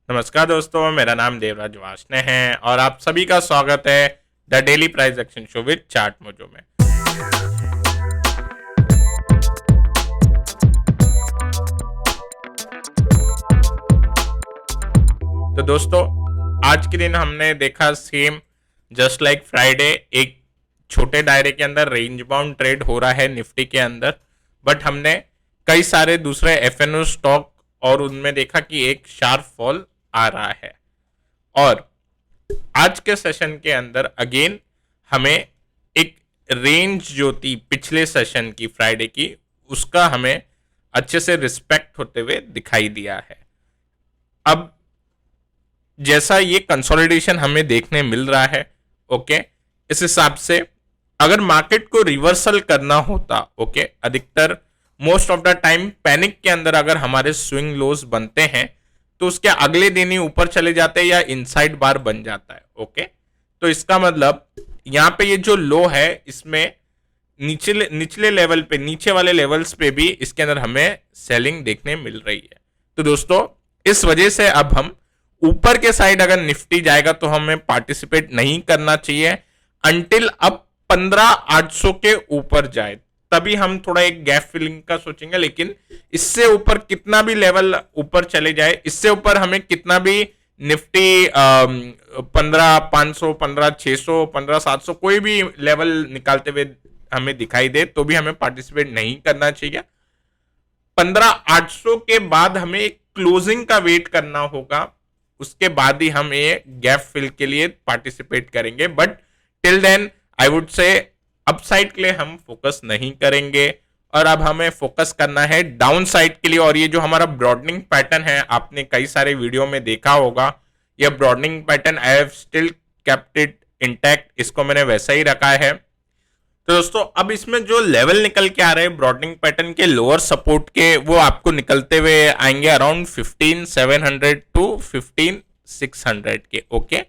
नमस्कार दोस्तों, मेरा नाम देवराज वार्ष्णेय है और आप सभी का स्वागत है the daily price action show with chart mojo में। तो दोस्तों, आज के दिन हमने देखा सेम जस्ट लाइक फ्राइडे एक छोटे दायरे के अंदर रेंज बाउंड ट्रेड हो रहा है निफ्टी के अंदर, बट हमने कई सारे दूसरे एफएनओ स्टॉक और उनमें देखा कि एक शार्प फॉल आ रहा है। और आज के सेशन के अंदर अगेन हमें एक रेंज जो थी पिछले सेशन की फ्राइडे की, उसका हमें अच्छे से रिस्पेक्ट होते हुए दिखाई दिया है। अब जैसा ये कंसोलिडेशन हमें देखने मिल रहा है, ओके, इस हिसाब से अगर मार्केट को रिवर्सल करना होता, ओके, अधिकतर most of the time panic के अंदर अगर हमारे स्विंग लोज बनते हैं तो उसके अगले दिन ही ऊपर चले जाते हैं या इनसाइड बार बन जाता है, ओके। तो इसका मतलब यहां पे ये जो लो है इसमें निचले लेवल पे, नीचे वाले लेवल्स पे भी इसके अंदर हमें सेलिंग देखने मिल रही है। तो दोस्तों, इस वजह से अब हम ऊपर के साइड अगर निफ्टी जाएगा तो हमें पार्टिसिपेट नहीं करना चाहिए अंटिल अब 15,800 के ऊपर जाए, तभी हम थोड़ा एक गैप फिलिंग का सोचेंगे। लेकिन इससे ऊपर कितना भी लेवल ऊपर चले जाए, इससे ऊपर हमें कितना भी निफ्टी 15,500, 15,600, 15,700 कोई भी लेवल निकालते हुए हमें दिखाई दे तो भी हमें पार्टिसिपेट नहीं करना चाहिए। 15,800 के बाद हमें एक क्लोजिंग का वेट करना होगा, उसके बाद ही हम ये गैप फिल के लिए पार्टिसिपेट करेंगे। But till then I would say upside के लिए हम फोकस नहीं करेंगे और अब हमें फोकस करना है डाउन साइड के लिए। और ये जो हमारा ब्रॉडनिंग पैटर्न है, आपने कई सारे वीडियो में देखा होगा, यह broadening pattern I have still kept it intact, इसको मैंने वैसा ही रखा है। तो दोस्तों, अब इसमें जो लेवल निकल के आ रहे हैं ब्रॉडनिंग पैटर्न के लोअर सपोर्ट के, वो आपको निकलते हुए आएंगे अराउंड 15,700 टू 15,600 के, ओके।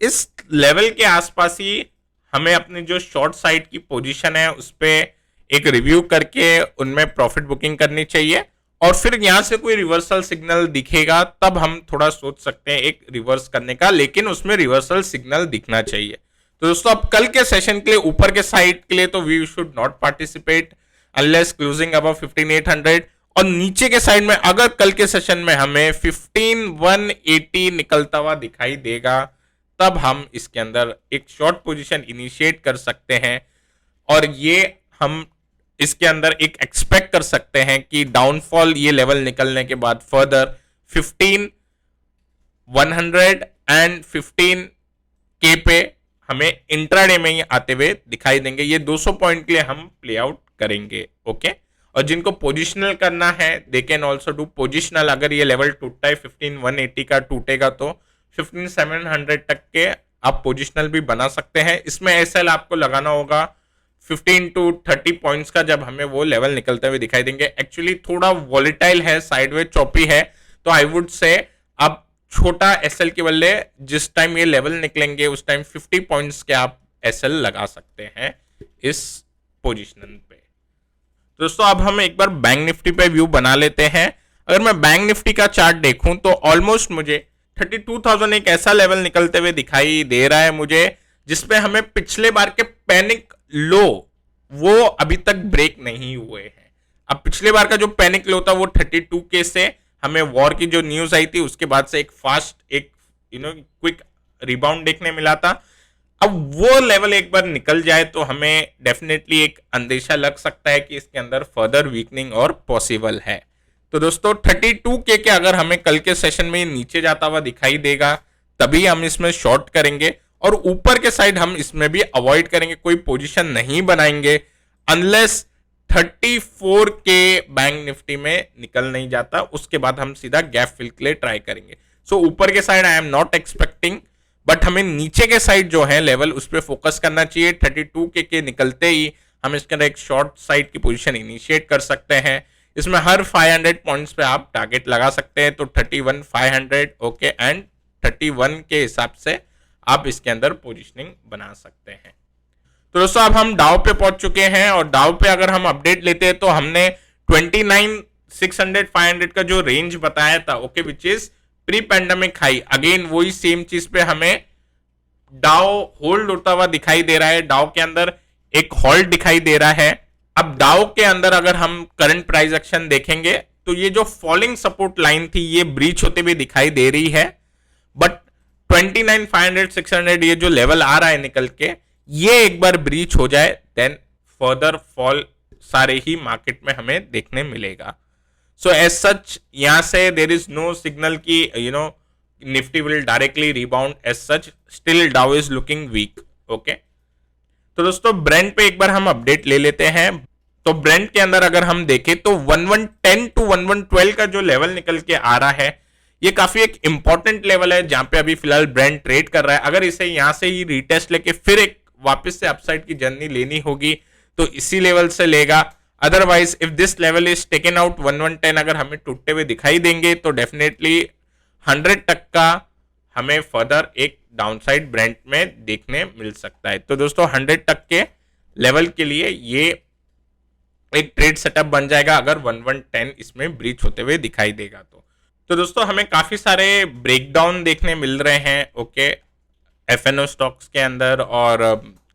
इस लेवल के आसपास ही हमें अपनी जो शॉर्ट साइड की पोजीशन है उस पर एक रिव्यू करके उनमें प्रॉफिट बुकिंग करनी चाहिए। और फिर यहां से कोई रिवर्सल सिग्नल दिखेगा तब हम थोड़ा सोच सकते हैं एक रिवर्स करने का, लेकिन उसमें रिवर्सल सिग्नल दिखना चाहिए। तो दोस्तों, अब कल के सेशन के लिए ऊपर के साइड के लिए तो we should not participate unless closing above 15,800। और नीचे के साइड में अगर कल के सेशन में हमें 15,180 निकलता हुआ दिखाई देगा तब हम इसके अंदर एक शॉर्ट पोजीशन इनिशिएट कर सकते हैं। और ये हम इसके अंदर एक एक्सपेक्ट कर सकते हैं कि डाउनफॉल ये लेवल निकलने के बाद फर्दर 15,100 एंड 15 के पे हमें इंट्राडे में ही आते हुए दिखाई देंगे। ये 200 पॉइंट के लिए हम प्ले आउट करेंगे, ओके। और जिनको पोजिशनल करना है they can also do positional. अगर ये लेवल टूटता है 15,180 का टूटेगा तो 15,700 तक के आप पोजिशनल भी बना सकते हैं। इसमें एसएल आपको लगाना होगा 15 टू 30 पॉइंट्स का, जब हमें वो लेवल निकलते हुए दिखाई देंगे। एक्चुअली थोड़ा वॉलेटाइल है, साइडवेज चॉपी है, तो आई वुड से अब छोटा एसएल के बदले जिस टाइम ये लेवल निकलेंगे उस टाइम 50 पॉइंट्स के आप एसएल लगा सकते हैं इस पोजीशन पे। दोस्तों, अब हम एक बार बैंक निफ्टी पे व्यू बना लेते हैं। अगर मैं बैंक निफ्टी का चार्ट देखूं तो ऑलमोस्ट मुझे 32,000 एक ऐसा लेवल निकलते हुए दिखाई दे रहा है मुझे, जिसपे हमें पिछले बार के पैनिक लो वो अभी तक ब्रेक नहीं हुए हैं। अब पिछले बार का जो पैनिक लो था वो 32 के से हमें वॉर की जो न्यूज आई थी उसके बाद से एक फास्ट एक क्विक रिबाउंड देखने मिला था। अब वो लेवल एक बार निकल जाए तो हमें डेफिनेटली एक अंदेशा लग सकता है कि इसके अंदर फर्दर वीकनिंग और पॉसिबल है। तो दोस्तों, 32 के अगर हमें कल के सेशन में नीचे जाता हुआ दिखाई देगा तभी हम इसमें शॉर्ट करेंगे और ऊपर के साइड हम इसमें भी अवॉइड करेंगे, कोई पोजीशन नहीं बनाएंगे अनलेस 34 के बैंक निफ्टी में निकल नहीं जाता। उसके बाद हम सीधा गैप फिल के लिए ट्राई करेंगे। सो ऊपर के side I am not expecting, but हमें नीचे के साइड जो है लेवल उस पर फोकस करना चाहिए। 32 के निकलते ही हम इसके अंदर एक शॉर्ट साइड की पोजीशन इनिशिएट कर सकते हैं। इसमें हर 500 पॉइंट्स पे आप टारगेट लगा सकते हैं, तो 31,500, ओके, एंड 31 के हिसाब से आप इसके अंदर पोजीशनिंग बना सकते हैं। तो दोस्तों, अब हम डाउ पे पहुंच चुके हैं और डाउ पे अगर हम अपडेट लेते हैं तो हमने 29,600 500 का जो रेंज बताया था, okay, which is pre pandemic high, again वही सेम चीज पे हमें डाउ होल्ड होता हुआ दिखाई दे रहा है। डाउ के अंदर एक होल्ड दिखाई दे रहा है। अब डाउ के अंदर अगर हम करंट प्राइस एक्शन देखेंगे तो ये जो फॉलिंग सपोर्ट लाइन थी ये ब्रीच होते हुए दिखाई दे रही है, बट 29,500 600 ये जो लेवल आ रहा है निकल के, ये एक बार ब्रीच हो जाए देन फर्दर फॉल सारे ही मार्केट में हमें देखने मिलेगा। सो एज सच यहां से देर इज नो सिग्नल की Nifty will directly rebound, as such still Dow is looking weak. Okay, तो दोस्तों ब्रेंट पे एक बार हम अपडेट ले लेते हैं। तो ब्रेंट के अंदर अगर हम देखें तो 1110 टू 1112 का जो लेवल निकल के आ रहा है, ये काफी एक इंपॉर्टेंट लेवल है जहां पे अभी फिलहाल ब्रेंट ट्रेड कर रहा है। अगर इसे यहां से ही रीटेस्ट लेके फिर एक वापस से अपसाइड की जर्नी लेनी होगी तो इसी लेवल से लेगा। Otherwise if this level is taken out 1110 अगर हमें टूटते हुए दिखाई देंगे तो डेफिनेटली 100 तक का हमें फर्दर एक डाउनसाइड ब्रेंट में देखने मिल सकता है। तो दोस्तों 100 तक के लेवल के लिए ये एक ट्रेड सेटअप बन जाएगा अगर 1110 इसमें ब्रीच होते हुए दिखाई देगा तो दोस्तों हमें काफी सारे ब्रेकडाउन देखने मिल रहे हैं। ओके, एफएनओ स्टॉक्स के अंदर और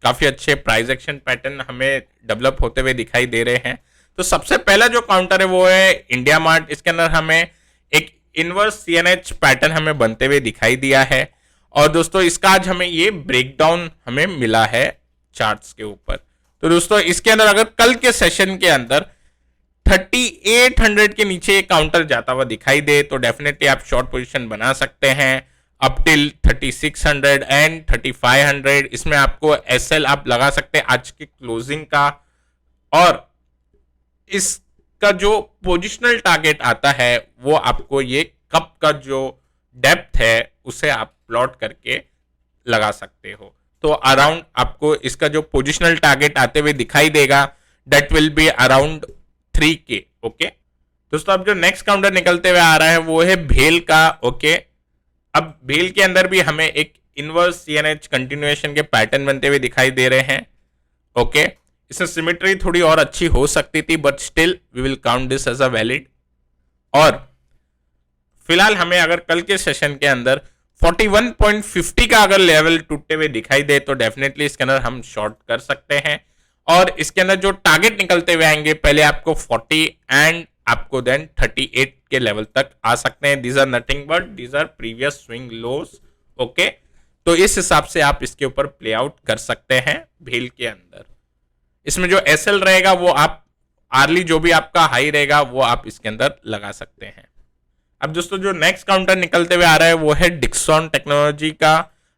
काफी अच्छे प्राइस एक्शन पैटर्न हमें डेवलप होते हुए दिखाई दे रहे हैं। तो सबसे पहला जो काउंटर है वो है इंडिया मार्ट। इसके अंदर हमें एक इनवर्स सीएनएच पैटर्न हमें बनते हुए दिखाई दिया है और दोस्तों इसका आज हमें ये ब्रेकडाउन हमें मिला है चार्ट्स के ऊपर। तो दोस्तों इसके अंदर अगर कल के सेशन के अंदर 3800 के नीचे काउंटर जाता हुआ दिखाई दे तो डेफिनेटली आप शॉर्ट पोजीशन बना सकते हैं अप टिल 3600 एंड 3500। इसमें आपको एसएल आप लगा सकते हैं आज की क्लोजिंग का, और इसका जो पोजिशनल टारगेट आता है वो आपको ये कप का जो डेप्थ है उसे आप प्लॉट करके लगा सकते हो। तो अराउंड आपको इसका जो पोजिशनल टारगेट आते हुए दिखाई देगा that will be around 3K। Okay दोस्तों, अब जो नेक्स्ट काउंटर निकलते हुए आ रहा है वो है भेल का। ओके, अब भेल के अंदर भी हमें एक इनवर्स सीएनएच कंटिन्यूएशन के पैटर्न बनते हुए दिखाई दे रहे हैं। ओके, इसमें सिमेट्री थोड़ी और अच्छी हो सकती थी but still we will count this as a valid. और फिलहाल हमें अगर कल के सेशन के अंदर 41.50 का अगर लेवल टूटते हुए दिखाई दे तो डेफिनेटली इसके अंदर हम शॉर्ट कर सकते हैं। और इसके अंदर जो टारगेट निकलते हुए आएंगे पहले आपको 40 एंड आपको देन 38 के लेवल तक आ सकते हैं। These are nothing but these are previous swing lows. Okay, तो इस हिसाब से आप इसके ऊपर प्ले आउट कर सकते हैं भेल के अंदर। इसमें जो एसएल रहेगा वो आप आर्ली जो भी आपका हाई रहेगा वो आप इसके अंदर लगा सकते हैं। अब दोस्तों जो नेक्स्ट काउंटर निकलते हुए आ रहा है वो है डिक्सॉन टेक्नोलॉजी का।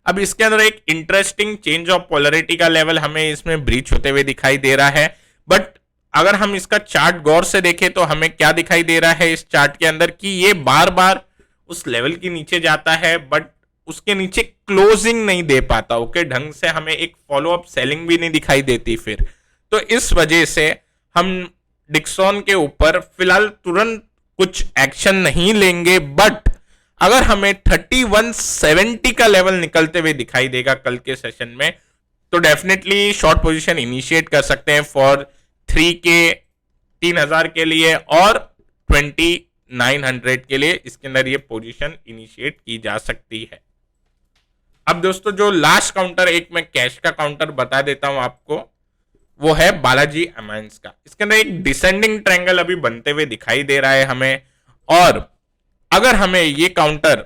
अब इसके अंदर एक इंटरेस्टिंग चेंज ऑफ पोलैरिटी का लेवल हमें इसमें ब्रीच होते हुए दिखाई दे रहा है, बट अगर हम इसका चार्ट गौर से देखें तो हमें क्या दिखाई दे रहा है इस चार्ट के अंदर कि ये बार बार उस लेवल के नीचे जाता है बट उसके नीचे क्लोजिंग नहीं दे पाता। ओके, ढंग से हमें एक फॉलो अप सेलिंग भी नहीं दिखाई देती फिर। तो इस वजह से हम डिक्सॉन के ऊपर फिलहाल तुरंत कुछ एक्शन नहीं लेंगे, बट अगर हमें 3170 का लेवल निकलते हुए दिखाई देगा कल के सेशन में तो डेफिनेटली शॉर्ट पोजीशन इनिशिएट कर सकते हैं फॉर 3K 3000 के लिए और 2900 के लिए इसके अंदर ये पोजीशन इनिशिएट की जा सकती है। अब दोस्तों जो लास्ट काउंटर एक मैं कैश का काउंटर बता देता हूं आपको, वो है बालाजी अमाइंस का। इसके अंदर एक डिसेंडिंग ट्रायंगल अभी बनते हुए दिखाई दे रहा है हमें, और अगर हमें ये काउंटर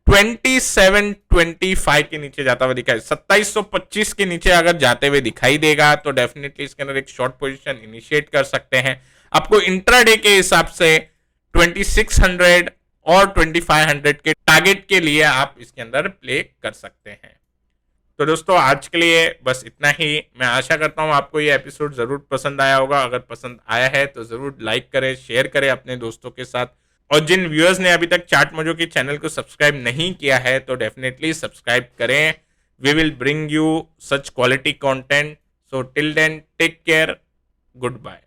2725 के नीचे जाता हुआ दिखाई 2725 के नीचे अगर जाते हुए दिखाई देगा तो डेफिनेटली इसके अंदर एक शॉर्ट पोजीशन इनिशिएट कर सकते हैं। आपको इंट्राडे के हिसाब से 2600 और 2500 के टारगेट के लिए आप इसके अंदर प्ले कर सकते हैं। तो दोस्तों आज के लिए बस इतना ही। मैं आशा करता हूं आपको ये एपिसोड जरूर पसंद आया होगा। अगर पसंद आया है तो जरूर लाइक करें, शेयर करें अपने दोस्तों के साथ, और जिन व्यूअर्स ने अभी तक चार्ट मोजो के चैनल को सब्सक्राइब नहीं किया है तो डेफिनेटली सब्सक्राइब करें। We will bring you such quality content. So till then take care, good bye.